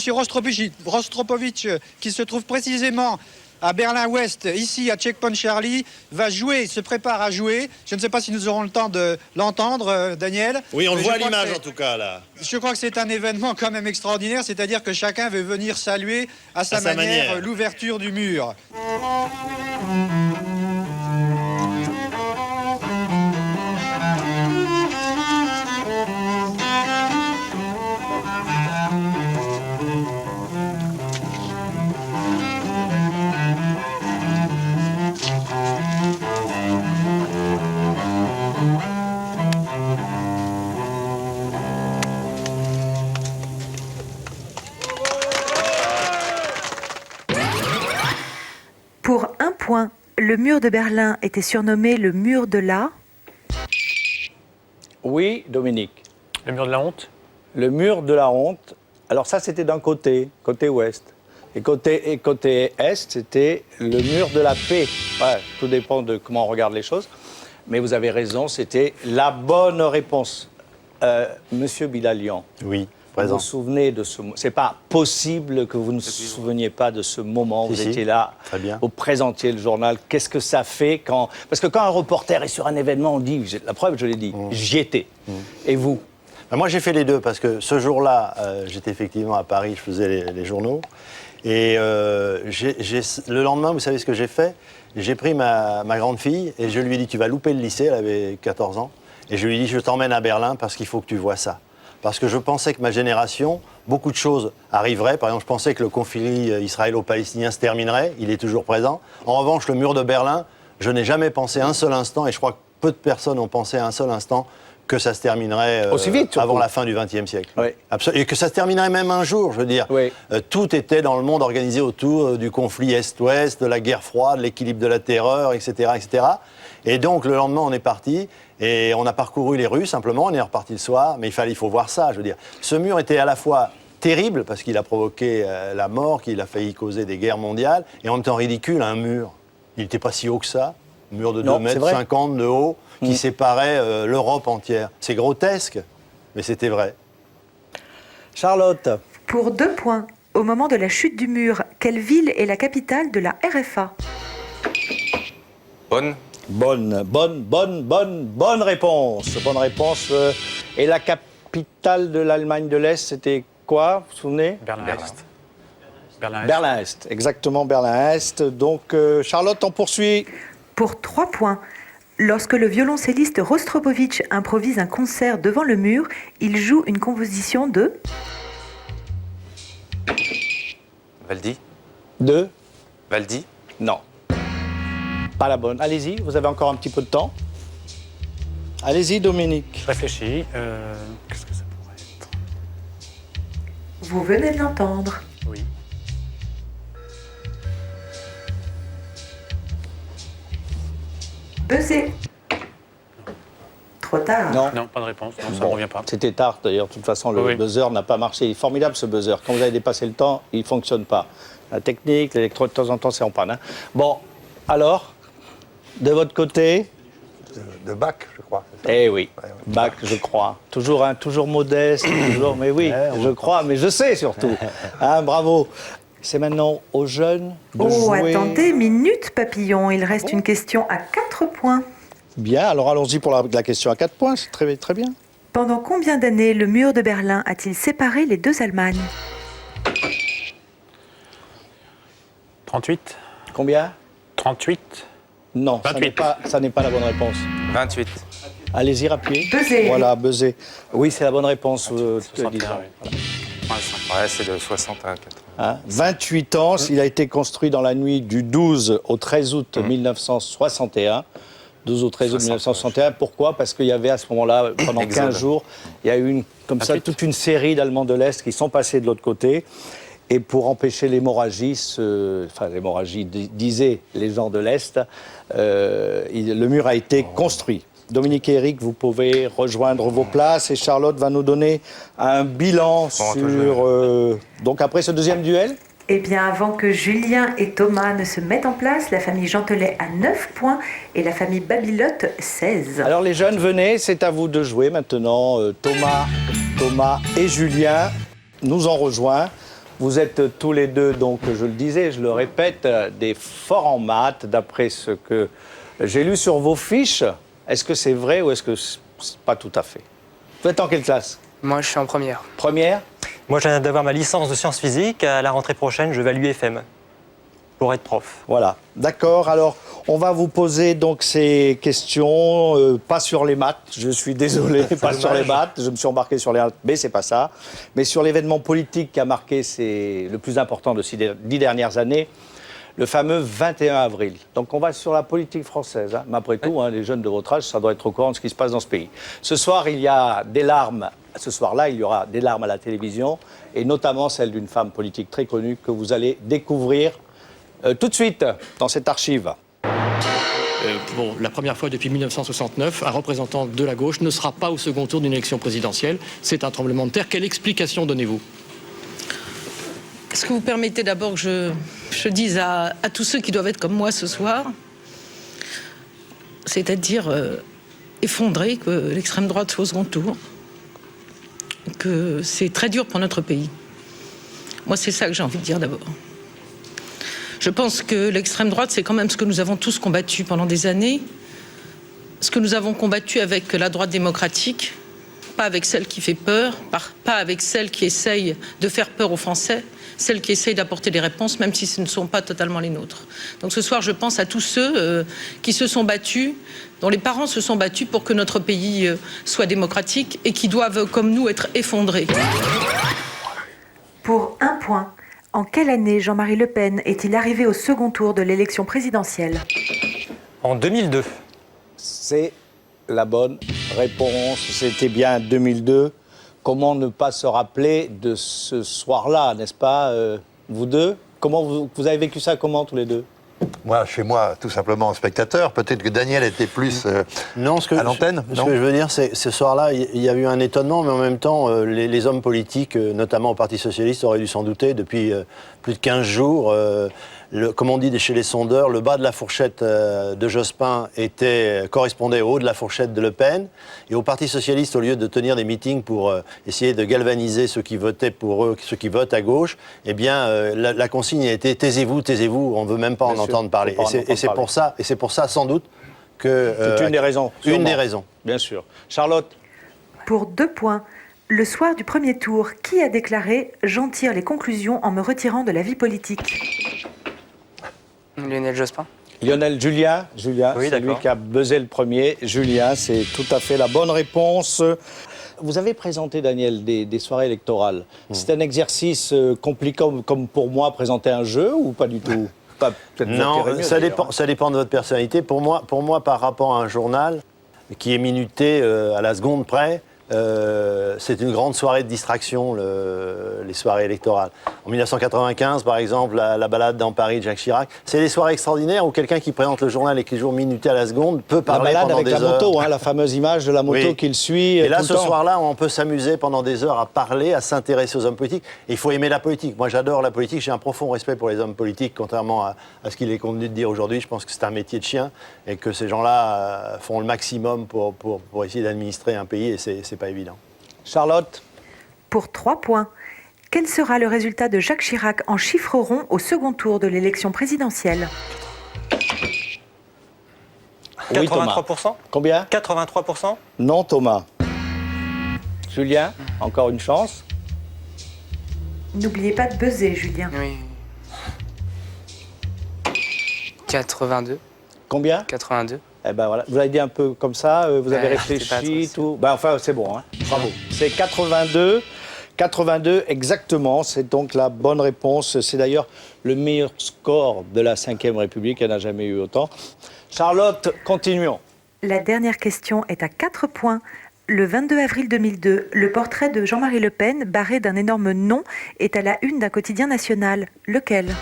Rostropovitch, qui se trouve précisément à Berlin-Ouest, ici à Checkpoint Charlie, va jouer, se prépare à jouer. Je ne sais pas si nous aurons le temps de l'entendre, Daniel. Oui, on le Mais voit à je crois l'image que en tout cas là. Je crois que c'est un événement quand même extraordinaire, c'est-à-dire que chacun veut venir saluer à sa manière l'ouverture du mur. Pour un point, le mur de Berlin était surnommé le mur de la... Oui, Dominique. Le mur de la honte? Le mur de la honte. Alors ça, c'était d'un côté, côté ouest. Et côté est, c'était le mur de la paix. Ouais, tout dépend de comment on regarde les choses. Mais vous avez raison, c'était la bonne réponse. Monsieur Bilalian. Oui, Vous présent. vous souvenez de ce moment? C'est pas possible que vous ne vous souveniez pas de ce moment. Vous Si, étiez là, très bien. vous présentiez le journal. Qu'est-ce que ça fait quand... Parce que quand un reporter est sur un événement, on dit... La preuve, je l'ai dit, j'y étais. Et vous? Ben, moi, j'ai fait les deux parce que ce jour-là, j'étais effectivement à Paris, je faisais les journaux. Et le lendemain, vous savez ce que j'ai fait? J'ai pris ma grande fille et je lui ai dit, tu vas louper le lycée, elle avait 14 ans. Et je lui ai dit, je t'emmène à Berlin parce qu'il faut que tu vois ça. Parce que je pensais que ma génération, beaucoup de choses arriveraient. Par exemple, je pensais que le conflit israélo-palestinien se terminerait. Il est toujours présent. En revanche, le mur de Berlin, je n'ai jamais pensé un seul instant, et je crois que peu de personnes ont pensé un seul instant, que ça se terminerait aussi vite, avant la fin du XXe siècle. Oui. Et que ça se terminerait même un jour, je veux dire. Oui. Tout était dans le monde organisé autour du conflit Est-Ouest, de la guerre froide, l'équilibre de la terreur, etc., etc. Et donc, le lendemain, on est parti. Et on a parcouru les rues, simplement, on est reparti le soir, mais il faut voir ça, je veux dire. Ce mur était à la fois terrible, parce qu'il a provoqué la mort, qu'il a failli causer des guerres mondiales, et en même temps ridicule, un mur. Il n'était pas si haut que ça, un mur de 2 mètres 50 de haut, qui séparait l'Europe entière. C'est grotesque, mais c'était vrai. Charlotte. Pour 2 points, au moment de la chute du mur, quelle ville est la capitale de la RFA? Bonne. Bonne réponse. Bonne réponse. Et la capitale de l'Allemagne de l'Est, c'était quoi? Vous vous souvenez? Berlin-Est. Berlin-Est, exactement Berlin-Est. Donc, Charlotte, on poursuit. Pour 3 points, lorsque le violoncelliste Rostropovitch improvise un concert devant le mur, il joue une composition de... Valdi. De? Valdi. Non. Pas la bonne. Allez-y, vous avez encore un petit peu de temps. Allez-y, Dominique. Je réfléchis. Qu'est-ce que ça pourrait être? Vous venez de l'entendre. Oui. Buzzer. Trop tard. Non, pas de réponse. Non, ça ne revient pas. C'était tard, d'ailleurs. De toute façon, le Oui. buzzer n'a pas marché. Il est formidable, ce buzzer. Quand vous avez dépassé le temps, il ne fonctionne pas. La technique, l'électro, de temps en temps, c'est en panne. Hein. Bon, alors, de votre côté... De Bach, je crois. Eh oui, Bach, je crois. Toujours modeste, toujours... Mais oui, je crois, mais je sais surtout. Hein, bravo. C'est maintenant aux jeunes de jouer... Attendez, minute papillon. Il reste une question à 4 points. Bien, alors allons-y pour la question à 4 points. C'est très, très bien. Pendant combien d'années le mur de Berlin a-t-il séparé les 2 Allemagnes? 38. Combien? 38. Non, 28. ça n'est pas la bonne réponse. 28. Allez-y, rappelez. Buzzer. Voilà, buzzer. Oui, c'est la bonne réponse. 61, disons. oui. Ouais, c'est de 60 à 80. Hein, 28 ans, il a été construit dans la nuit du 12 au 13 août 1961. 12 au 13 août 1961. Pourquoi? Parce qu'il y avait à ce moment-là, pendant 15 jours, il y a eu toute une série d'Allemands de l'Est qui sont passés de l'autre côté. Et pour empêcher l'hémorragie, disaient les gens de l'Est, le mur a été construit. Dominique et Eric, vous pouvez rejoindre vos places et Charlotte va nous donner un bilan sur... donc après ce deuxième duel. Eh bien, avant que Julien et Thomas ne se mettent en place, la famille Gentelet a 9 points et la famille Babylotte 16. Alors les jeunes, venez, c'est à vous de jouer maintenant. Thomas et Julien nous ont rejoints. Vous êtes tous les deux, donc je le disais, je le répète, des forts en maths, d'après ce que j'ai lu sur vos fiches. Est-ce que c'est vrai ou est-ce que c'est pas tout à fait? Vous êtes en quelle classe? Moi, je suis en première. Première? Moi, je viens d'avoir ma licence de sciences physiques. À la rentrée prochaine, je vais à l'UFM pour être prof. Voilà, d'accord. Alors, on va vous poser donc ces questions, pas sur les maths, je suis désolé, pas sur les maths, je me suis embarqué sur les maths, mais c'est pas ça. Mais sur l'événement politique qui a marqué le plus important de ces 10 dernières années, le fameux 21 avril. Donc on va sur la politique française. Hein. Mais après tout, hein, les jeunes de votre âge, ça doit être au courant de ce qui se passe dans ce pays. Ce soir, il y a des larmes. Ce soir-là, il y aura des larmes à la télévision, et notamment celle d'une femme politique très connue que vous allez découvrir tout de suite dans cette archive. Pour la première fois depuis 1969, un représentant de la gauche ne sera pas au second tour d'une élection présidentielle. C'est un tremblement de terre. Quelle explication donnez-vous? Est-ce que vous permettez d'abord que je dise à tous ceux qui doivent être comme moi ce soir, c'est-à-dire effondrés, que l'extrême droite soit au second tour, que c'est très dur pour notre pays. Moi, c'est ça que j'ai envie de dire d'abord. Je pense que l'extrême droite, c'est quand même ce que nous avons tous combattu pendant des années, ce que nous avons combattu avec la droite démocratique, pas avec celle qui fait peur, pas avec celle qui essaye de faire peur aux Français, celle qui essaye d'apporter des réponses, même si ce ne sont pas totalement les nôtres. Donc ce soir, je pense à tous ceux qui se sont battus, dont les parents se sont battus pour que notre pays soit démocratique et qui doivent, comme nous, être effondrés. Pour 1 point, en quelle année Jean-Marie Le Pen est-il arrivé au second tour de l'élection présidentielle? En 2002. C'est la bonne réponse. C'était bien 2002. Comment ne pas se rappeler de ce soir-là, n'est-ce pas, vous deux? Comment vous avez vécu ça comment, tous les deux? Moi, chez moi, tout simplement en spectateur. Peut-être que Daniel était plus à l'antenne. Ce que je veux dire, c'est ce soir-là, il y a eu un étonnement, mais en même temps, les hommes politiques, notamment au Parti socialiste, auraient dû s'en douter depuis plus de 15 jours. Comme on dit chez les sondeurs, le bas de la fourchette de Jospin correspondait au haut de la fourchette de Le Pen. Et au Parti socialiste, au lieu de tenir des meetings pour essayer de galvaniser ceux qui votaient pour eux, ceux qui votent à gauche, eh bien, la consigne a été taisez-vous, taisez-vous, on ne veut même pas en entendre parler. Et c'est pour ça, sans doute, que... c'est une des raisons. Une des raisons. Bien sûr. Charlotte? Pour 2 points, le soir du premier tour, qui a déclaré « J'en tire les conclusions en me retirant de la vie politique » Lionel Jospin. Julien, oui, c'est lui qui a buzzé le premier. Julien, c'est tout à fait la bonne réponse. Vous avez présenté, Daniel, des soirées électorales. C'est un exercice compliqué comme pour moi, présenter un jeu ou pas du tout? Non, ça dépend de votre personnalité. Pour moi, par rapport à un journal qui est minuté à la seconde près, c'est une grande soirée de distraction, les soirées électorales. En 1995, par exemple, la balade dans Paris de Jacques Chirac, c'est des soirées extraordinaires où quelqu'un qui présente le journal et qui joue minuté à la seconde peut parler pendant des heures. La balade avec la moto, hein, la fameuse image de la moto qu'il suit. Et là, ce soir-là, on peut s'amuser pendant des heures à parler, à s'intéresser aux hommes politiques. Et il faut aimer la politique. Moi, j'adore la politique. J'ai un profond respect pour les hommes politiques, contrairement à ce qu'il est convenu de dire aujourd'hui. Je pense que c'est un métier de chien et que ces gens-là font le maximum pour essayer d'administrer un pays et c'est pas évident. Charlotte? Pour 3 points, quel sera le résultat de Jacques Chirac en chiffre rond au second tour de l'élection présidentielle? 83%? Combien? 83%? Non, Thomas. Julien, encore une chance. N'oubliez pas de buzzer, Julien. Oui. 82. Combien? 82. Eh ben voilà, vous avez dit un peu comme ça, vous avez réfléchi, tout. Ben enfin, c'est bon, hein. Bravo. C'est 82. 82 exactement, c'est donc la bonne réponse. C'est d'ailleurs le meilleur score de la Ve République, elle n'a jamais eu autant. Charlotte, continuons. La dernière question est à 4 points. Le 22 avril 2002, le portrait de Jean-Marie Le Pen, barré d'un énorme nom, est à la une d'un quotidien national. Lequel?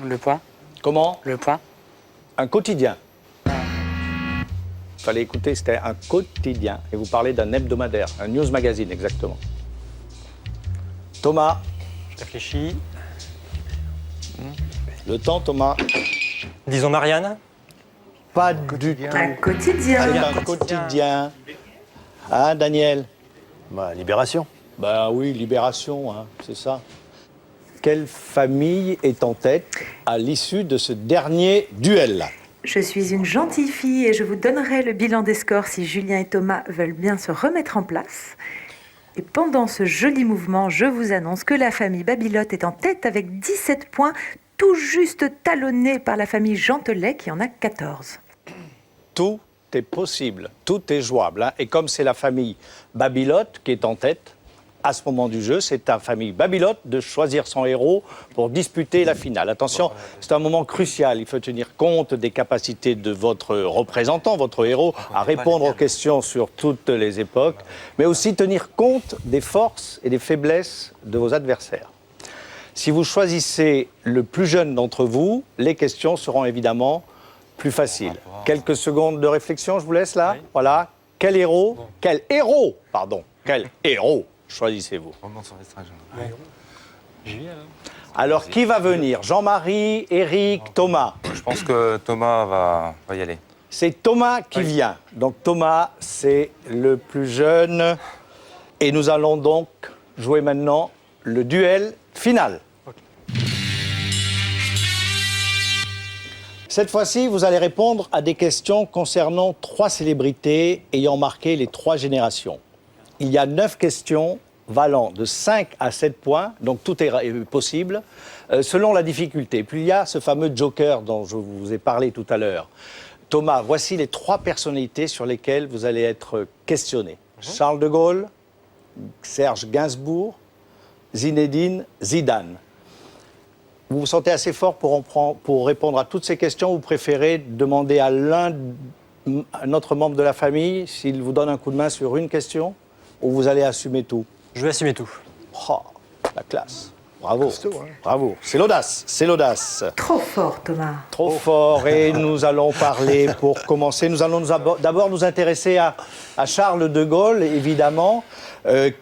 Le Point. Comment? Le Point. Un quotidien. fallait écouter, c'était un quotidien. Et vous parlez d'un hebdomadaire, un news magazine, exactement. Thomas. Je réfléchis. Le temps, Thomas. Disons Marianne. Pas du tout. Un quotidien. C'est un quotidien. Hein, Daniel? Libération. Ben oui, Libération, hein, c'est ça. Quelle famille est en tête à l'issue de ce dernier duel? Je suis une gentille fille et je vous donnerai le bilan des scores si Julien et Thomas veulent bien se remettre en place. Et pendant ce joli mouvement, je vous annonce que la famille Babilote est en tête avec 17 points, tout juste talonnée par la famille Gentelet qui en a 14. Tout est possible, tout est jouable. Hein. Et comme c'est la famille Babilote qui est en tête, à ce moment du jeu, c'est à la famille Babilote de choisir son héros pour disputer la finale. Attention, c'est un moment crucial. Il faut tenir compte des capacités de votre représentant, votre héros, à répondre aux questions sur toutes les époques, mais aussi tenir compte des forces et des faiblesses de vos adversaires. Si vous choisissez le plus jeune d'entre vous, les questions seront évidemment plus faciles. Quelques secondes de réflexion, je vous laisse là. Voilà. Quel héros choisissez-vous? Alors, qui va venir? Jean-Marie, Éric, Thomas? Je pense que Thomas va y aller. C'est Thomas qui vient. Donc Thomas, c'est le plus jeune. Et nous allons donc jouer maintenant le duel final. Cette fois-ci, vous allez répondre à des questions concernant 3 célébrités ayant marqué les 3 générations. Il y a 9 questions valant de 5 à 7 points, donc tout est possible, selon la difficulté. Puis il y a ce fameux joker dont je vous ai parlé tout à l'heure. Thomas, voici les 3 personnalités sur lesquelles vous allez être questionné. Charles de Gaulle, Serge Gainsbourg, Zinedine Zidane. Vous vous sentez assez fort pour répondre à toutes ces questions? Vous préférez demander à un autre membre de la famille s'il vous donne un coup de main sur une question? Ou vous allez assumer tout? Je vais assumer tout. Oh, la classe. Bravo. Bravo. C'est l'audace. C'est l'audace. Trop fort, Thomas. Trop fort. Et nous allons parler, pour commencer, nous allons d'abord nous intéresser à Charles de Gaulle, évidemment,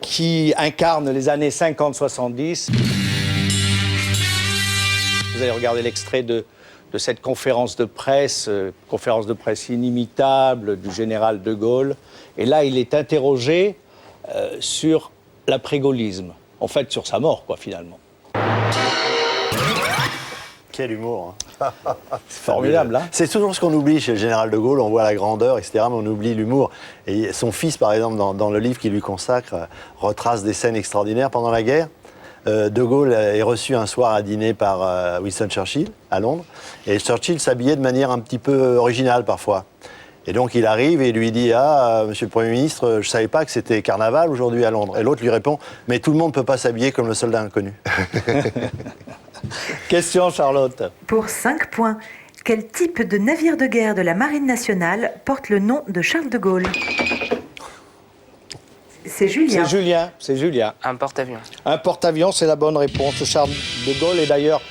qui incarne les années 50-70. Vous allez regarder l'extrait de cette conférence de presse inimitable du général de Gaulle. Et là, il est interrogé sur l'après-gaullisme. En fait, sur sa mort, quoi, finalement. Quel humour. Hein. C'est formidable, hein. C'est toujours ce qu'on oublie chez le général de Gaulle. On voit la grandeur, etc., mais on oublie l'humour. Et son fils, par exemple, dans le livre qu'il lui consacre, retrace des scènes extraordinaires pendant la guerre. De Gaulle est reçu un soir à dîner par Winston Churchill, à Londres. Et Churchill s'habillait de manière un petit peu originale, parfois. Et donc il arrive et lui dit « Ah, monsieur le Premier ministre, je ne savais pas que c'était carnaval aujourd'hui à Londres. » Et l'autre lui répond « Mais tout le monde ne peut pas s'habiller comme le soldat inconnu. » Question, Charlotte. Pour 5 points, quel type de navire de guerre de la Marine nationale porte le nom de Charles de Gaulle? C'est Julien. C'est Julien. Un porte-avions. Un porte-avions, c'est la bonne réponse. Charles de Gaulle est d'ailleurs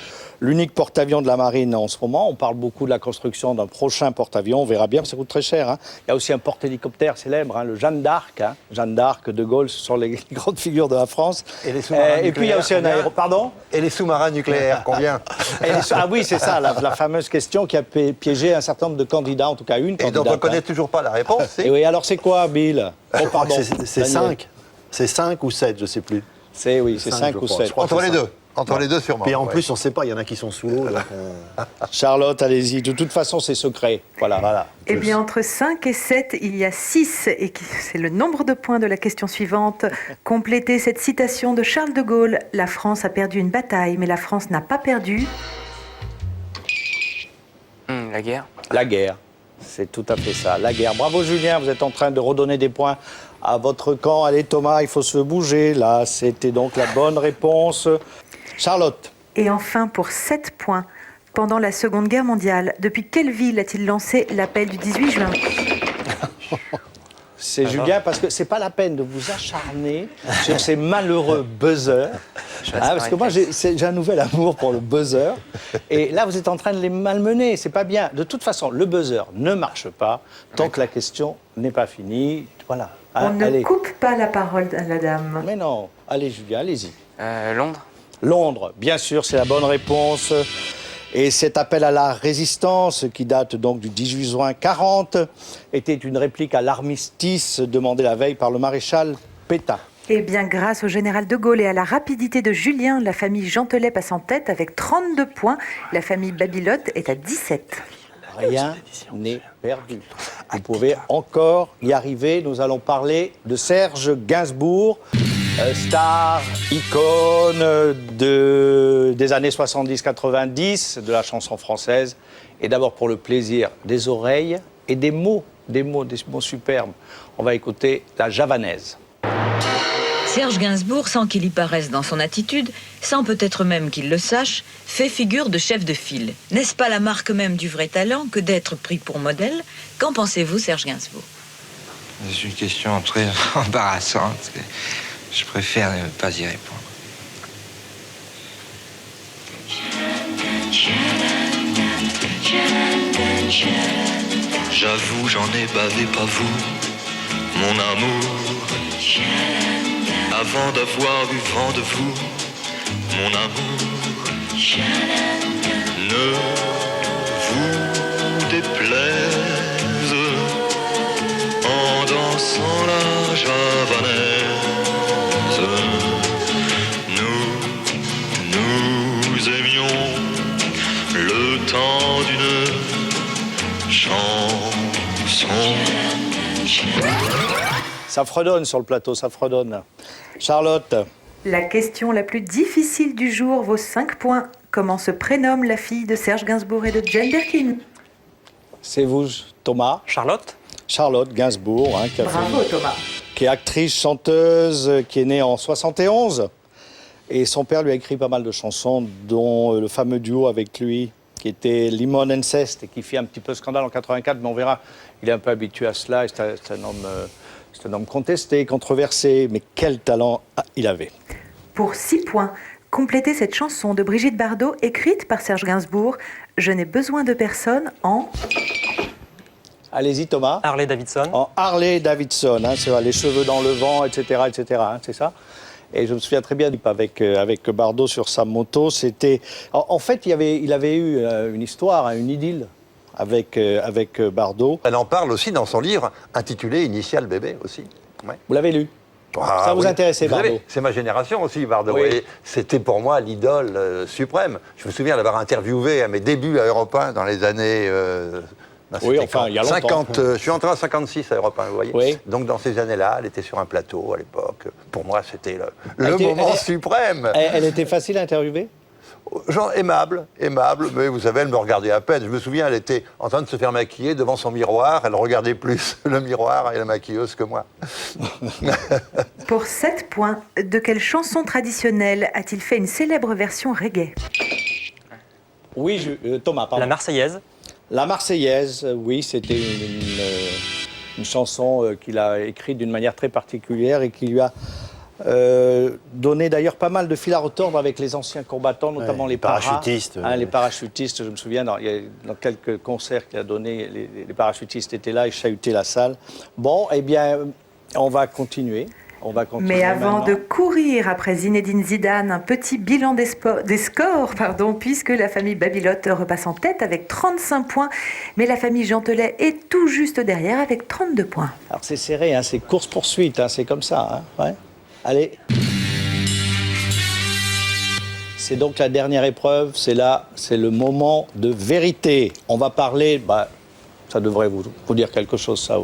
l'unique porte-avions de la Marine en ce moment. On parle beaucoup de la construction d'un prochain porte-avions. On verra bien, ça coûte très cher. Hein. Il y a aussi un porte-hélicoptère célèbre, hein, le Jeanne d'Arc. Hein. Jeanne d'Arc, de Gaulle, ce sont les grandes figures de la France. Et les sous-marins nucléaires. Et puis il y a aussi un aéroport. Pardon? Et les sous-marins nucléaires, combien? Ah oui, c'est ça, la fameuse question qui a piégé un certain nombre de candidats, en tout cas une candidate. Et dont on ne connaît toujours pas la réponse. Et oui, alors c'est quoi, Bill? Je crois que c'est 5. C'est 5 ou 7, je ne sais plus. C'est 5 ou 7. Entre les deux. Entre les deux, sûrement. Puis en plus, on ne sait pas, il y en a qui sont sous l'eau. Charlotte, allez-y. De toute façon, c'est secret. Voilà. Eh bien, entre 5 et 7, il y a 6. Et c'est le nombre de points de la question suivante. Complétez cette citation de Charles de Gaulle. La France a perdu une bataille, mais la France n'a pas perdu... La guerre. La guerre. C'est tout à fait ça. La guerre. Bravo, Julien. Vous êtes en train de redonner des points à votre camp. Allez, Thomas, il faut se bouger. Là, c'était donc la bonne réponse. Charlotte. Et enfin, pour 7 points, pendant la Seconde Guerre mondiale, depuis quelle ville a-t-il lancé l'appel du 18 juin? C'est Julien, parce que c'est pas la peine de vous acharner sur ces malheureux buzzers. Parce que moi, j'ai un nouvel amour pour le buzzer. Et là, vous êtes en train de les malmener. C'est pas bien. De toute façon, le buzzer ne marche pas tant que la question n'est pas finie. Voilà. On ne allez. coupe pas la parole à la dame. Mais non. Allez, Julien, allez-y. Londres. Londres, bien sûr, c'est la bonne réponse. Et cet appel à la résistance, qui date donc du 18 juin 40, était une réplique à l'armistice demandé la veille par le maréchal Pétain. Eh bien, grâce au général de Gaulle et à la rapidité de Julien, la famille Gentelet passe en tête avec 32 points. La famille Babilotte est à 17. Rien n'est perdu. Vous pouvez encore y arriver. Nous allons parler de Serge Gainsbourg, star, icône des années 70-90 de la chanson française. Et d'abord pour le plaisir des oreilles et des mots superbes. On va écouter la javanaise. Serge Gainsbourg, sans qu'il y paraisse dans son attitude, sans peut-être même qu'il le sache, fait figure de chef de file. N'est-ce pas la marque même du vrai talent que d'être pris pour modèle? Qu'en pensez-vous, Serge Gainsbourg? C'est une question très embarrassante. Je préfère ne pas y répondre. J'avoue, j'en ai bavé, pas vous, mon amour. Avant d'avoir eu vent de vous, mon amour, ne vous déplaise en dansant la javanaise. Nous aimions le temps d'une chanson. Ça fredonne sur le plateau, ça fredonne. Charlotte. La question la plus difficile du jour vaut 5 points. Comment se prénomme la fille de Serge Gainsbourg et de Jane Birkin? C'est vous, Thomas. Charlotte. Charlotte Gainsbourg. Bravo, Thomas. Qui est actrice, chanteuse, qui est née en 71. Et son père lui a écrit pas mal de chansons, dont le fameux duo avec lui, qui était Limon Incest, et qui fit un petit peu scandale en 84, mais on verra, il est un peu habitué à cela, c'est un homme contesté, controversé, mais quel talent il avait. Pour 6 points, complétez cette chanson de Brigitte Bardot, écrite par Serge Gainsbourg, « Je n'ai besoin de personne » en... Allez-y, Thomas. Harley Davidson. En Harley Davidson, c'est vrai, les cheveux dans le vent, etc., c'est ça. Et je me souviens très bien avec Bardot sur sa moto. C'était, en fait, il avait eu une histoire, une idylle avec Bardot. Elle en parle aussi dans son livre intitulé Initial bébé aussi. Ouais. Vous l'avez lu? Ça vous intéressait, Bardot? C'est ma génération aussi, Bardot. Oui. C'était pour moi l'idole suprême. Je me souviens l'avoir interviewé à mes débuts à Europe 1 dans les années... oui, enfin, il y a longtemps. Je suis entré en 56 à Europe 1, vous voyez. Oui. Donc, dans ces années-là, elle était sur un plateau à l'époque. Pour moi, c'était le moment suprême. Elle était facile à interviewer? Genre aimable, mais vous savez, elle me regardait à peine. Je me souviens, elle était en train de se faire maquiller devant son miroir. Elle regardait plus le miroir et la maquilleuse que moi. Pour 7 points, de quelle chanson traditionnelle a-t-il fait une célèbre version reggae? Oui, Thomas, pardon. La Marseillaise. La Marseillaise, oui, c'était une chanson qu'il a écrite d'une manière très particulière et qui lui a donné d'ailleurs pas mal de fil à retordre avec les anciens combattants, notamment les parachutistes. Les parachutistes, je me souviens, dans quelques concerts qu'il a donnés, les parachutistes étaient là et chahutaient la salle. Bon, eh bien, on va continuer. Mais avant maintenant de courir après Zinedine Zidane, un petit bilan des scores, puisque la famille Babilotte repasse en tête avec 35 points, mais la famille Gentelet est tout juste derrière avec 32 points. Alors c'est serré, c'est course-poursuite, c'est comme ça. Ouais. Allez. C'est donc la dernière épreuve, c'est le moment de vérité. On va parler, ça devrait vous dire quelque chose, ça.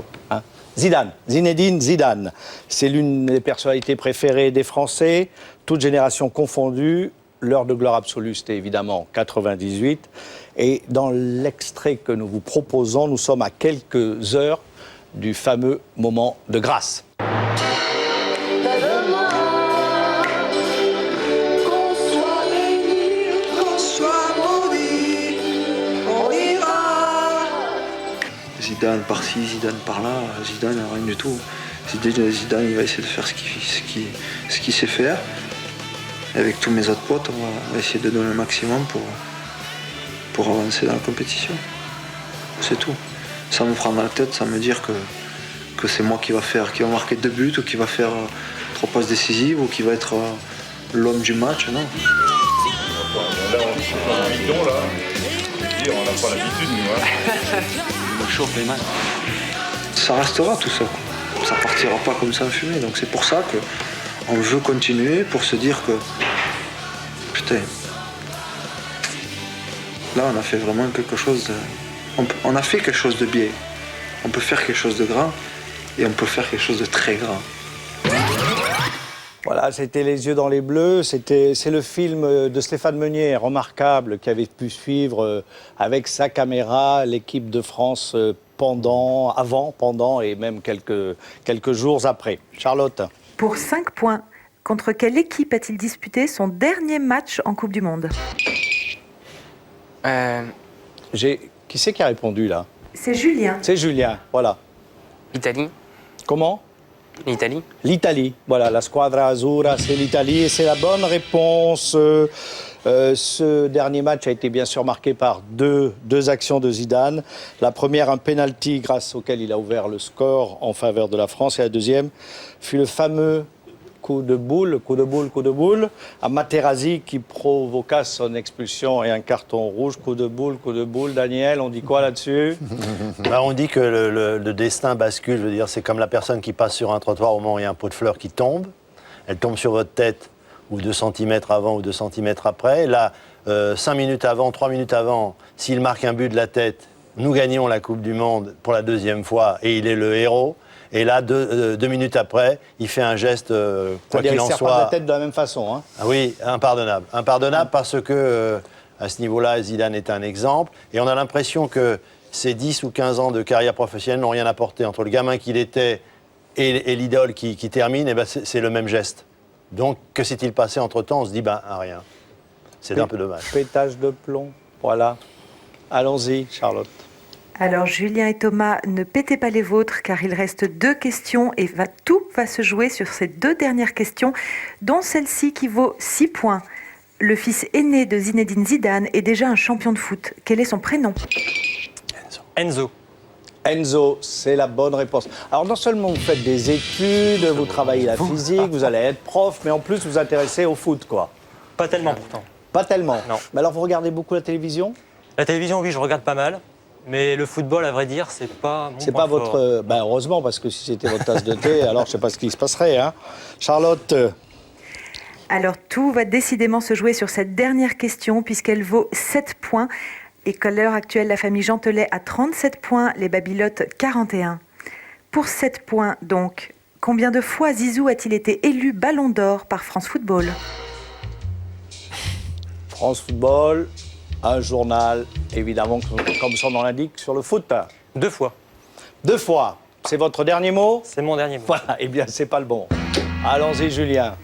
Zidane, Zinedine Zidane. C'est l'une des personnalités préférées des Français, toutes générations confondues. L'heure de gloire absolue, c'était évidemment 98. Et dans l'extrait que nous vous proposons, nous sommes à quelques heures du fameux moment de grâce. Zidane par-ci, Zidane par-là, Zidane rien du tout. Zidane il va essayer de faire ce qu'il sait faire. Et avec tous mes autres potes, on va essayer de donner le maximum pour avancer dans la compétition. C'est tout. Sans me prendre la tête, sans me dire que c'est moi qui va marquer 2 buts ou qui va faire 3 passes décisives ou qui va être l'homme du match, non. Là, on est dans un bidon, là. On n'a pas l'habitude, nous. Il me chauffe les mains. Ça restera tout ça. Ça partira pas comme ça en fumée. Donc c'est pour ça qu'on veut continuer, pour se dire que putain, là on a fait vraiment quelque chose de... On a fait quelque chose de bien. On peut faire quelque chose de grand et on peut faire quelque chose de très grand. Voilà, c'était Les yeux dans les bleus. C'est le film de Stéphane Meunier, remarquable, qui avait pu suivre avec sa caméra l'équipe de France pendant et même quelques jours après. Charlotte. Pour 5 points, contre quelle équipe a-t-il disputé son dernier match en Coupe du Monde? Qui c'est qui a répondu là? C'est Julien. C'est Julien, voilà. L'Italie. Comment? L'Italie. L'Italie, voilà, la squadra azzurra, c'est l'Italie et c'est la bonne réponse. Ce dernier match a été bien sûr marqué par deux actions de Zidane. La première, un penalty grâce auquel il a ouvert le score en faveur de la France. Et la deuxième fut le fameux coup de boule à Materazzi qui provoqua son expulsion et un carton rouge. Coup de boule, Daniel, on dit quoi là-dessus? On dit que le destin bascule, je veux dire, c'est comme la personne qui passe sur un trottoir au moment où il y a un pot de fleurs qui tombe. Elle tombe sur votre tête ou 2 cm avant ou 2 cm après. Là, 5 minutes avant, 3 minutes avant, s'il marque un but de la tête, nous gagnons la Coupe du Monde pour la 2e fois et il est le héros. Et là, 2 minutes après, il fait un geste, quoi qu'il en soit... Il ne serre pas la tête de la même façon. Hein. Ah oui, impardonnable. Impardonnable parce que, à ce niveau-là, Zidane est un exemple. Et on a l'impression que ces 10 ou 15 ans de carrière professionnelle n'ont rien apporté. Entre le gamin qu'il était et l'idole qui termine, et ben c'est le même geste. Donc, que s'est-il passé entre-temps? On se dit, rien. C'est un peu dommage. Pétage de plomb, voilà. Allons-y, Charlotte. Alors, Julien et Thomas, ne pétez pas les vôtres, car il reste 2 questions et tout va se jouer sur ces 2 dernières questions, dont celle-ci qui vaut 6 points. Le fils aîné de Zinedine Zidane est déjà un champion de foot. Quel est son prénom? Enzo. Enzo, c'est la bonne réponse. Alors, non seulement vous faites des études, vous travaillez la physique, vous allez être prof, mais en plus vous vous intéressez au foot, quoi. Pas tellement, pourtant. Pas tellement? Non. Mais alors, vous regardez beaucoup la télévision? La télévision, oui, je regarde pas mal. Mais le football, à vrai dire, c'est pas mon C'est point pas fort. votre... heureusement, parce que si c'était votre tasse de thé, alors je sais pas ce qui se passerait, hein. Charlotte. Alors, tout va décidément se jouer sur cette dernière question, puisqu'elle vaut 7 points. Et qu'à l'heure actuelle, la famille Gentelet a 37 points, les Babylotes 41. Pour 7 points, donc, combien de fois Zizou a-t-il été élu Ballon d'Or par France Football? France Football, un journal, évidemment, comme son nom l'indique, sur le foot. 2 fois. 2 fois. C'est votre dernier mot? C'est mon dernier mot. Voilà, eh bien, c'est pas le bon. Allons-y, Julien.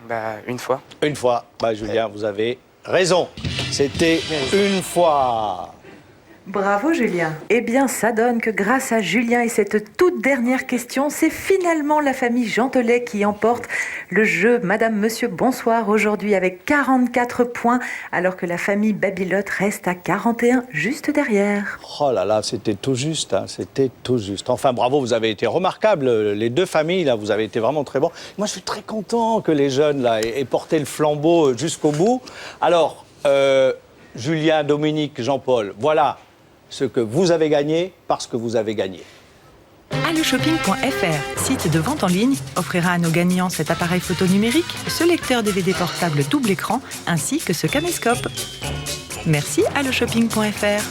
1 fois. 1 fois. Julien, vous avez raison. C'était 1 fois. Bravo Julien. Eh bien, ça donne que grâce à Julien et cette toute dernière question, c'est finalement la famille Gentelet qui emporte le jeu Madame, Monsieur, Bonsoir aujourd'hui avec 44 points, alors que la famille Babylote reste à 41 juste derrière. Oh là là, c'était tout juste, hein, c'était tout juste. Enfin, bravo, vous avez été remarquables, les 2 familles, là, vous avez été vraiment très bons. Moi, je suis très content que les jeunes, là, aient porté le flambeau jusqu'au bout. Alors, Julien, Dominique, Jean-Paul, voilà ce que vous avez gagné parce que vous avez gagné. Alloshopping.fr, site de vente en ligne, offrira à nos gagnants cet appareil photo numérique, ce lecteur DVD portable double écran, ainsi que ce caméscope. Merci Alloshopping.fr.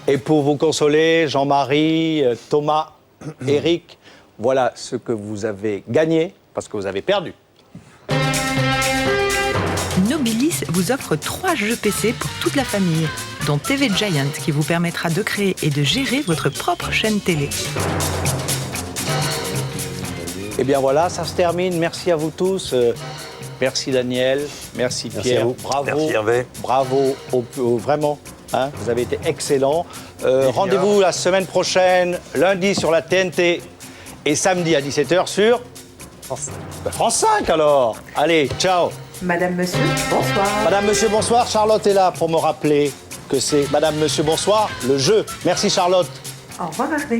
Et pour vous consoler, Jean-Marie, Thomas, Eric, voilà ce que vous avez gagné parce que vous avez perdu. Nobilis vous offre 3 jeux PC pour toute la famille, dont TV Giant qui vous permettra de créer et de gérer votre propre chaîne télé. Eh bien voilà, ça se termine. Merci à vous tous. Merci Daniel, merci Pierre. à vous. Bravo, merci Hervé. Bravo, vraiment. Hein, vous avez été excellents. Rendez-vous la semaine prochaine, lundi sur la TNT. Et samedi à 17h sur France 5 alors. Allez, ciao. Madame, monsieur, bonsoir. Madame, monsieur, bonsoir. Charlotte est là pour me rappeler que c'est Madame, monsieur, bonsoir, le jeu. Merci Charlotte. Au revoir Hervé.